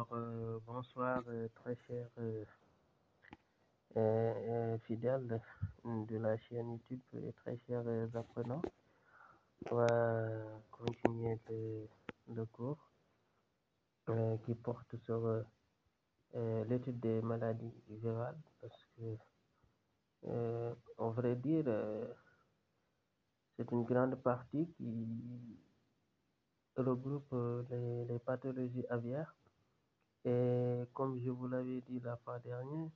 Bonsoir, très cher fidèles de la chaîne YouTube et très chers apprenants. On va continuer le cours qui porte sur l'étude des maladies virales parce que, on vrai dire, c'est une grande partie qui regroupe les pathologies aviaires. Et comme je vous l'avais dit la fois dernière,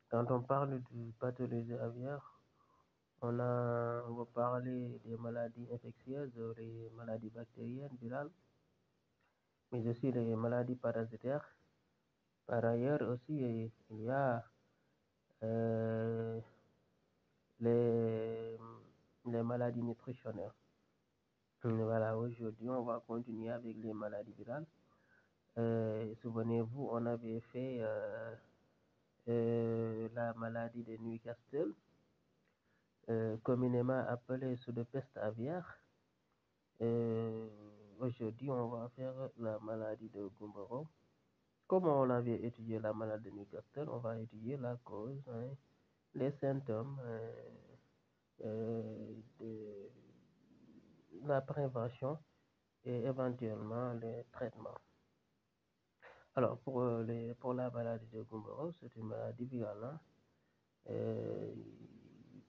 quand on parle de pathologie aviaire, on va parler des maladies infectieuses, les maladies bactériennes, virales, mais aussi les maladies parasitaires. Par ailleurs aussi, il y a euh, les, les maladies nutritionnelles. Voilà, aujourd'hui, on va continuer avec les maladies virales. Souvenez-vous, on avait fait la maladie de Newcastle, communément appelée sous de peste aviaire. Euh, Aujourd'hui, on va faire la maladie de Gumboro. Comme on avait étudié la maladie de Newcastle, on va étudier la cause, hein, les symptômes, de la prévention et éventuellement les traitements. Alors, pour la maladie de Gumboro, c'est une maladie virale, hein. Euh,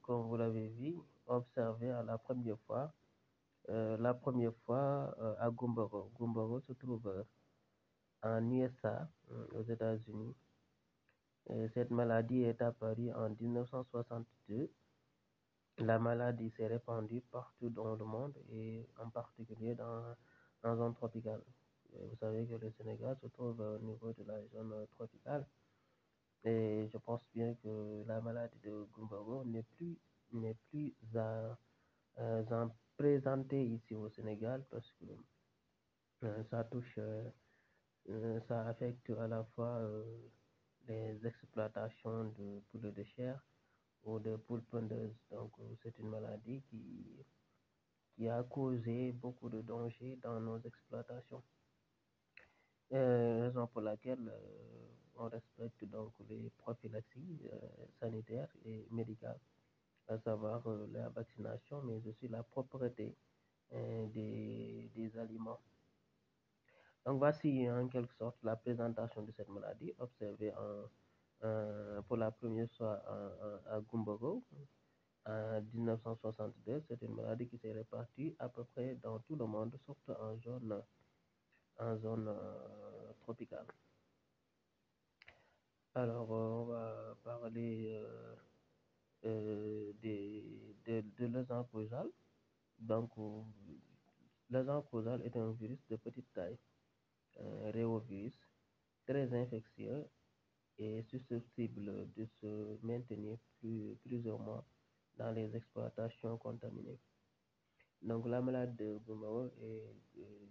Comme vous l'avez vu, observé à la première fois à Gumboro. Gumboro se trouve en USA, aux États-Unis. Cette maladie est apparue en 1962. La maladie s'est répandue partout dans le monde et en particulier dans la zone tropicale. Vous savez que le Sénégal se trouve au niveau de la zone tropicale et je pense bien que la maladie de Gumboro n'est plus en présenter ici au Sénégal parce que ça touche, ça affecte à la fois les exploitations de poules de chair ou de poules pondeuses. Donc, c'est une maladie qui a causé beaucoup de dangers dans nos exploitations. Raison pour laquelle on respecte donc les prophylaxies sanitaires et médicales, à savoir la vaccination, mais aussi la propreté des aliments. Donc voici en quelque sorte la présentation de cette maladie observée pour la première fois à Gumboro en 1962. C'est une maladie qui s'est répartie à peu près dans tout le monde, surtout en zone tropicale. Alors, on va parler de l'agent causal. Donc, l'agent causal est un virus de petite taille, réovirus, très infectieux et susceptible de se maintenir plusieurs mois dans les exploitations contaminées. Donc la maladie de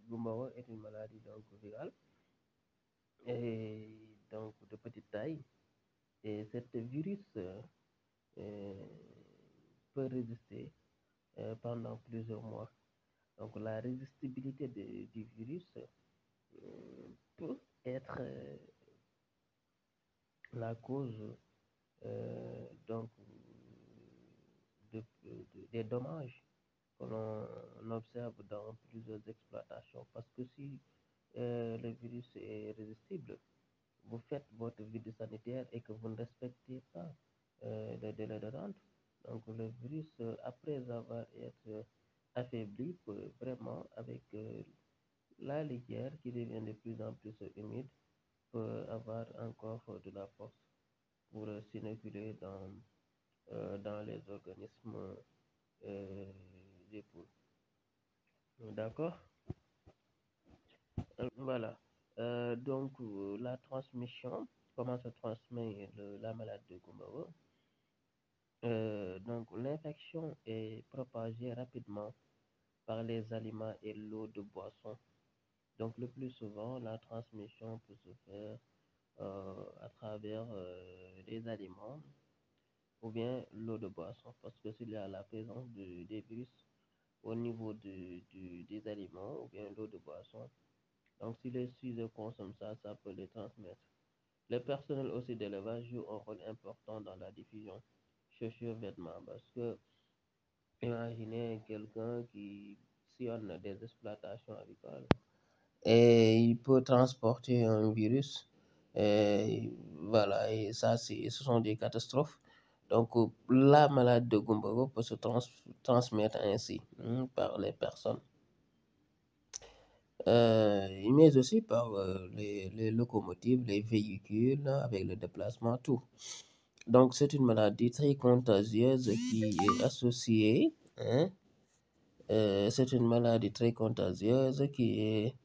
Gumboro est une maladie donc virale et donc de petite taille. Et cet virus peut résister pendant plusieurs mois. Donc la résistibilité du virus peut être la cause donc des dommages que l'on observe dans plusieurs exploitations. Parce que si le virus est résistible, vous faites votre vie sanitaire et que vous ne respectez pas le délai de rente, donc le virus, après avoir été affaibli, peut vraiment, avec la litière qui devient de plus en plus humide, peut avoir encore de la force pour s'inoculer dans les organismes euh, des poules. D'accord? Voilà. Donc, la transmission, comment se transmet la maladie de Gumboro? Donc, l'infection est propagée rapidement par les aliments et l'eau de boisson. Donc, le plus souvent, la transmission peut se faire à travers les aliments ou bien l'eau de boisson, parce que s'il y a la présence des virus au niveau des aliments ou bien l'eau de boisson, Donc, si les sujets consomment ça, ça peut les transmettre. Les personnels aussi d'élevage jouent un rôle important dans la diffusion chaussures-vêtements parce que imaginez quelqu'un qui sillonne des exploitations avicoles et il peut transporter un virus. Et voilà, et ça, ce sont des catastrophes. Donc, la maladie de Gumboro peut se transmettre ainsi par les personnes, mais aussi par les locomotives, les véhicules, avec le déplacement, tout. Donc, c'est une maladie très contagieuse qui est associée, hein, c'est une maladie très contagieuse qui est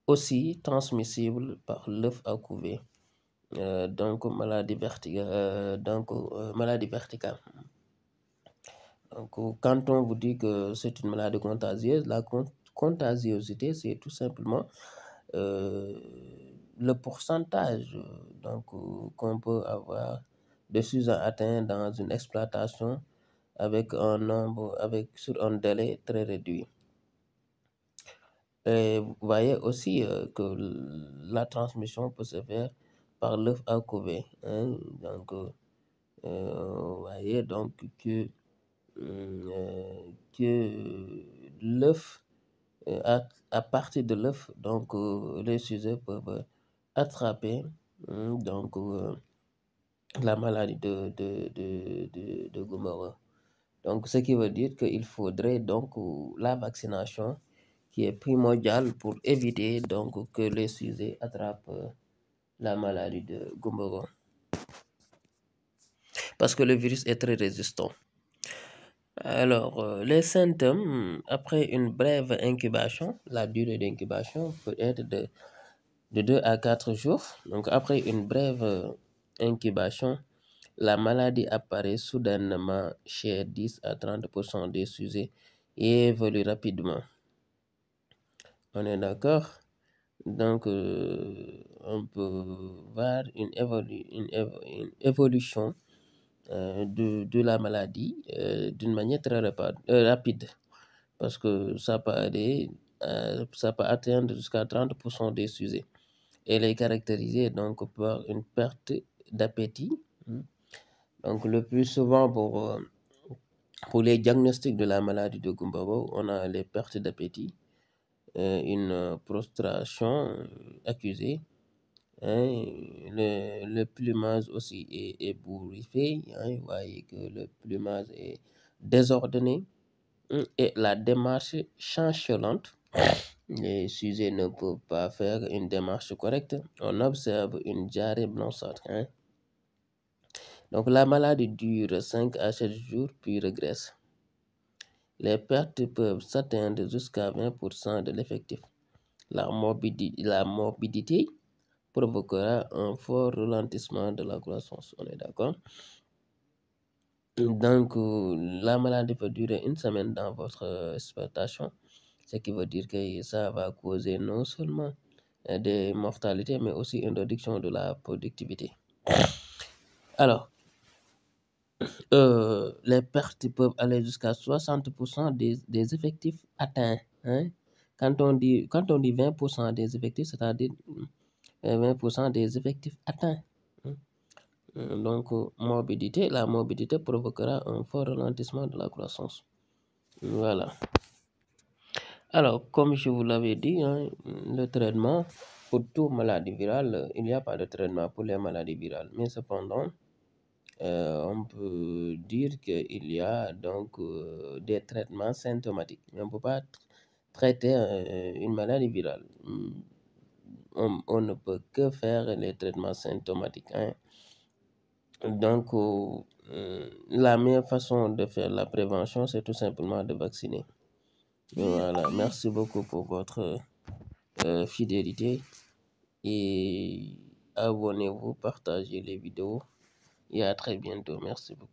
aussi transmissible par l'œuf à couver. Donc, maladie verticale. Donc, quand on vous dit que c'est une maladie contagieuse, la contagiosité, c'est tout simplement euh, le pourcentage qu'on peut avoir de sujets atteints dans une exploitation sur un délai très réduit. Et vous voyez aussi que la transmission peut se faire par l'œuf à couver, hein. Donc, vous voyez donc que l'œuf, à partir de l'œuf, donc les sujets peuvent attraper la maladie de Gomorrah. Donc, ce qui veut dire qu'il faudrait donc la vaccination qui est primordiale pour éviter donc que les sujets attrapent la maladie de Gomorrah. Parce que le virus est très résistant. Alors, les symptômes, après une brève incubation, la durée d'incubation peut être de 2 à 4 jours. Donc, après une brève incubation, la maladie apparaît soudainement chez 10 à 30% des sujets et évolue rapidement. On est d'accord? Donc, on peut voir une évolution de la maladie d'une manière très rapide. Parce que ça peut atteindre jusqu'à 30% des sujets. Elle est caractérisée donc par une perte d'appétit. Donc, le plus souvent pour les diagnostics de la maladie de Gumbaro, on a les pertes d'appétit, une prostration accusée, hein, le plumage aussi est ébouriffé, hein, vous voyez que le plumage est désordonné, et la démarche chancelante. Les sujets ne peuvent pas faire une démarche correcte. On observe une diarrhée blanchâtre, hein. Donc la maladie dure 5 à 7 jours puis régresse. Les pertes peuvent s'atteindre jusqu'à 20% de l'effectif. La morbidité provoquera un fort ralentissement de la croissance. On est d'accord? Donc, la maladie peut durer une semaine dans votre exploitation, ce qui veut dire que ça va causer non seulement des mortalités, mais aussi une réduction de la productivité. Alors, les pertes peuvent aller jusqu'à 60% des effectifs atteints, hein. Quand on dit 20% des effectifs, c'est-à-dire 20% des effectifs atteints, hein. Donc, la morbidité provoquera un fort ralentissement de la croissance. Voilà. Alors, comme je vous l'avais dit, hein, le traitement pour toute maladie virale, il n'y a pas de traitement pour les maladies virales. Mais cependant, on peut dire qu'il y a donc des traitements symptomatiques. Mais on ne peut pas traiter une maladie virale. On ne peut que faire les traitements symptomatiques, hein. Donc, la meilleure façon de faire la prévention, c'est tout simplement de vacciner. Voilà, merci beaucoup pour votre fidélité et abonnez-vous, partagez les vidéos et à très bientôt. Merci beaucoup.